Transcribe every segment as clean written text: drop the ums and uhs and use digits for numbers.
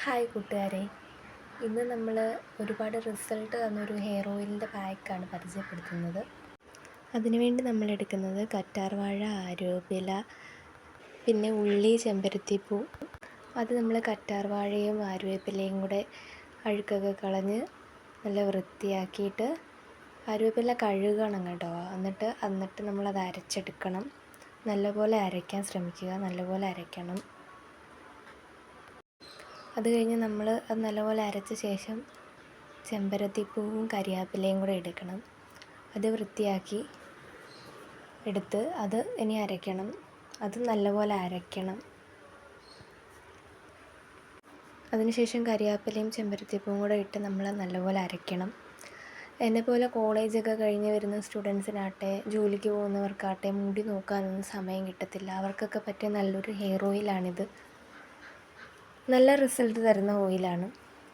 Hi കൂട്ടുകാരെ, ഇന്ന് നമ്മൾ ഒരുപാട് റിസൾട്ട് തന്നൊരു ഹെയർ ഓയിലിൻ്റെ പാക്കാണ് പരിചയപ്പെടുത്തുന്നത്. അതിനുവേണ്ടി നമ്മൾ എടുക്കുന്നത് കറ്റാർവാഴ, ആര്യവേപ്പില, പിന്നെ ഉള്ളി, ചെമ്പരത്തിപ്പൂ. അത് നമ്മൾ കറ്റാർവാഴയും ആര്യവേപ്പിലയും കൂടെ അഴുക്കൊക്കെ കളഞ്ഞ് നല്ല വൃത്തിയാക്കിയിട്ട്, ആര്യവേപ്പില കഴുകണം കേട്ടോ. എന്നിട്ട് നമ്മളത് അരച്ചെടുക്കണം. നല്ലപോലെ അരയ്ക്കാൻ ശ്രമിക്കുക, നല്ലപോലെ അരയ്ക്കണം. അത് കഴിഞ്ഞ് നമ്മൾ അത് നല്ലപോലെ അരച്ച ശേഷം ചെമ്പരത്തിപ്പൂവും കരിയാപ്പിലയും കൂടെ എടുക്കണം. അത് വൃത്തിയാക്കി എടുത്ത് അത് ഇനി അരയ്ക്കണം. അത് നല്ലപോലെ അരയ്ക്കണം. അതിനുശേഷം കരിയാപ്പിലയും ചെമ്പരത്തിപ്പൂവും കൂടെ ഇട്ട് നമ്മൾ നല്ലപോലെ അരയ്ക്കണം. എന്നെപ്പോലെ കോളേജൊക്കെ കഴിഞ്ഞ് വരുന്ന സ്റ്റുഡൻസിനാട്ടെ, ജോലിക്ക് പോകുന്നവർക്കാട്ടെ മുടി നോക്കാനൊന്നും സമയം കിട്ടത്തില്ല. അവർക്കൊക്കെ പറ്റിയ നല്ലൊരു ഹെയർ ഓയിലാണിത്. നല്ല റിസൾട്ട് തരുന്ന ഓയിലാണ്.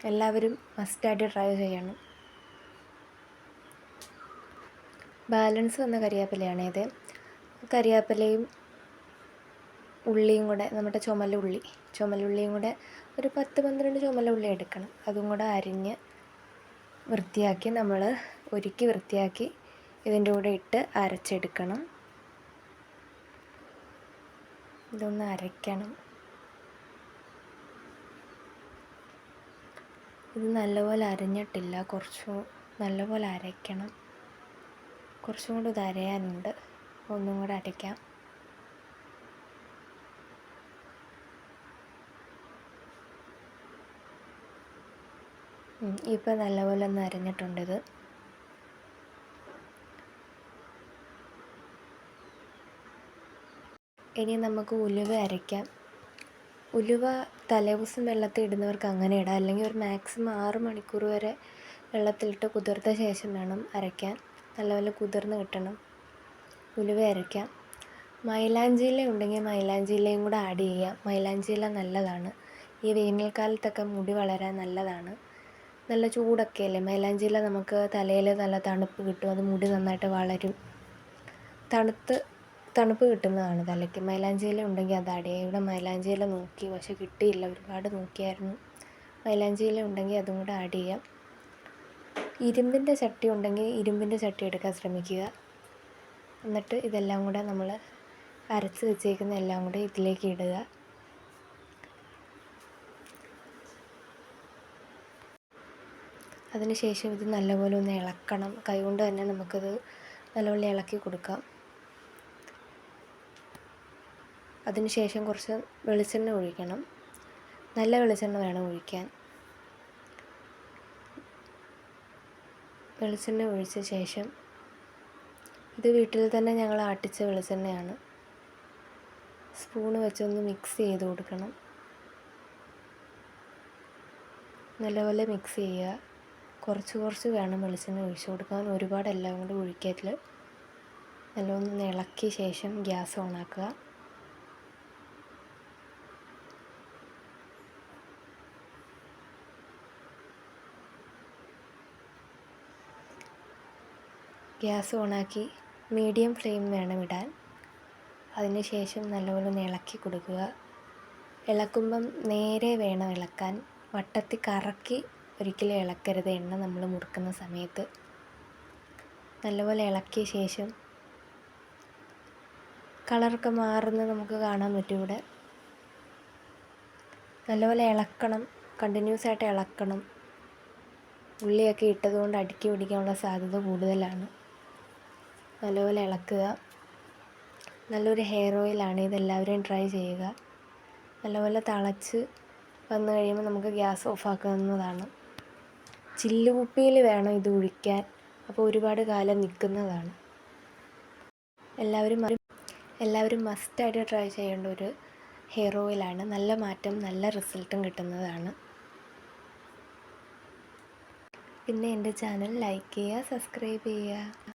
എല്ലാവരും മസ്റ്റായിട്ട് ട്രൈ ചെയ്യണം. ബാലൻസ് വന്ന കരിയാപ്പിലയാണ് ഇത്. കരിയാപ്പിലയും ഉള്ളിയും കൂടെ, നമ്മുടെ ചുമലുള്ളിയും കൂടെ ഒരു 10-12 ചുമലുള്ളി എടുക്കണം. അതും കൂടെ അരിഞ്ഞ് വൃത്തിയാക്കി നമ്മൾ വൃത്തിയാക്കി ഇതിൻ്റെ കൂടെ ഇട്ട് അരച്ചെടുക്കണം. ഇതൊന്ന് അരയ്ക്കണം. ഇത് നല്ലപോലെ അരഞ്ഞിട്ടില്ല, നല്ലപോലെ അരയ്ക്കണം. കുറച്ചും കൂടി ഇത് അരയാനുണ്ട്. ഒന്നും കൂടെ അരയ്ക്കാം. ഇപ്പോൾ നല്ലപോലെ ഒന്ന് അരഞ്ഞിട്ടുണ്ടിത്. ഇനി നമുക്ക് ഉലുവ അരയ്ക്കാം. ഉലുവ തലേദിവസം വെള്ളത്തിൽ ഇടുന്നവർക്ക് അങ്ങനെ ഇടാം, അല്ലെങ്കിൽ ഒരു മാക്സിമം 6 മണിക്കൂർ വരെ വെള്ളത്തിലിട്ട് കുതിർത്ത ശേഷം വേണം അരയ്ക്കാൻ. നല്ലപോലെ കുതിർന്ന് കിട്ടണം. ഉലുവ അരയ്ക്കാം. മൈലാഞ്ചി ഇല ഉണ്ടെങ്കിൽ മൈലാഞ്ചി ഇലയും കൂടെ ആഡ് ചെയ്യാം. മൈലാഞ്ചി ഇല നല്ലതാണ്. ഈ വേനൽക്കാലത്തൊക്കെ മുടി വളരാൻ നല്ലതാണ്. നല്ല ചൂടൊക്കെ അല്ലേ, മൈലാഞ്ചി ഇല നമുക്ക് തലയിൽ നല്ല തണുപ്പ് കിട്ടും. അത് മുടി നന്നായിട്ട് വളരും. തണുപ്പ് കിട്ടുന്നതാണ് തലയ്ക്ക്. മൈലാഞ്ചി ഇല ഉണ്ടെങ്കിൽ അത് ആഡ് ചെയ്യാം. ഇവിടെ മൈലാഞ്ചി ഇല നോക്കി, പക്ഷെ കിട്ടിയില്ല. ഒരുപാട് നോക്കിയായിരുന്നു. മൈലാഞ്ചി ഇല ഉണ്ടെങ്കിൽ അതും കൂടെ ആഡ് ചെയ്യാം. ഇരുമ്പിൻ്റെ ചട്ടി ഉണ്ടെങ്കിൽ ഇരുമ്പിൻ്റെ ചട്ടി എടുക്കാൻ ശ്രമിക്കുക. എന്നിട്ട് ഇതെല്ലാം കൂടെ നമ്മൾ അരച്ച് വെച്ചേക്കുന്ന എല്ലാം കൂടെ ഇതിലേക്ക് ഇടുക. അതിനുശേഷം ഇത് നല്ലപോലെ ഒന്ന് ഇളക്കണം. കൈകൊണ്ട് തന്നെ നമുക്കത് നല്ലപോലെ ഇളക്കി കൊടുക്കാം. അതിനുശേഷം കുറച്ച് വെളിച്ചെണ്ണ ഒഴിക്കണം. നല്ല വെളിച്ചെണ്ണ വേണം ഒഴിക്കാൻ. വെളിച്ചെണ്ണ ഒഴിച്ച ശേഷം, ഇത് വീട്ടിൽ തന്നെ ഞങ്ങൾ ആട്ടിച്ച വെളിച്ചെണ്ണയാണ്. സ്പൂണ് വെച്ചൊന്ന് മിക്സ് ചെയ്ത് കൊടുക്കണം. നല്ലപോലെ മിക്സ് ചെയ്യുക. കുറച്ച് വേണം വെളിച്ചെണ്ണ ഒഴിച്ചു കൊടുക്കാൻ. ഒരുപാട് എല്ലാം കൂടെ ഒഴിക്കരുത്. നല്ലൊന്ന് ഇളക്കിയ ശേഷം ഗ്യാസ് ഓണാക്കുക. ഗ്യാസ് ഓണാക്കി മീഡിയം ഫ്ലെയിം വേണം ഇടാൻ. അതിന് ശേഷം നല്ലപോലെ ഒന്ന് ഇളക്കി കൊടുക്കുക. ഇളക്കുമ്പം നേരെ വേണം ഇളക്കാൻ. വട്ടത്തിൽ കറക്കി ഒരിക്കലും ഇളക്കരുത് എണ്ണ നമ്മൾ മുറുക്കുന്ന സമയത്ത്. നല്ലപോലെ ഇളക്കിയ ശേഷം കളറൊക്കെ മാറുന്നത് നമുക്ക് കാണാൻ പറ്റും ഇവിടെ. നല്ലപോലെ ഇളക്കണം, കണ്ടിന്യൂസ് ആയിട്ട് ഇളക്കണം. ഉള്ളിയൊക്കെ ഇട്ടതുകൊണ്ട് അടുക്കി പിടിക്കാനുള്ള സാധ്യത കൂടുതലാണ്. നല്ലപോലെ ഇളക്കുക. നല്ലൊരു ഹെയർ ഓയിലാണ്. ഇതെല്ലാവരും ട്രൈ ചെയ്യുക. നല്ലപോലെ തിളച്ച് വന്നു കഴിയുമ്പോൾ നമുക്ക് ഗ്യാസ് ഓഫാക്കാവുന്നതാണ്. ചില്ലുകുപ്പിയിൽ വേണം ഇത് ഒഴിക്കാൻ. അപ്പോൾ ഒരുപാട് കാലം നിൽക്കുന്നതാണ്. എല്ലാവരും മസ്റ്റായിട്ട് ട്രൈ ചെയ്യേണ്ട ഒരു ഹെയർ ഓയിലാണ്. നല്ല മാറ്റം, നല്ല റിസൾട്ടും കിട്ടുന്നതാണ്. പിന്നെ എൻ്റെ ചാനൽ ലൈക്ക് ചെയ്യുക, സബ്സ്ക്രൈബ് ചെയ്യുക.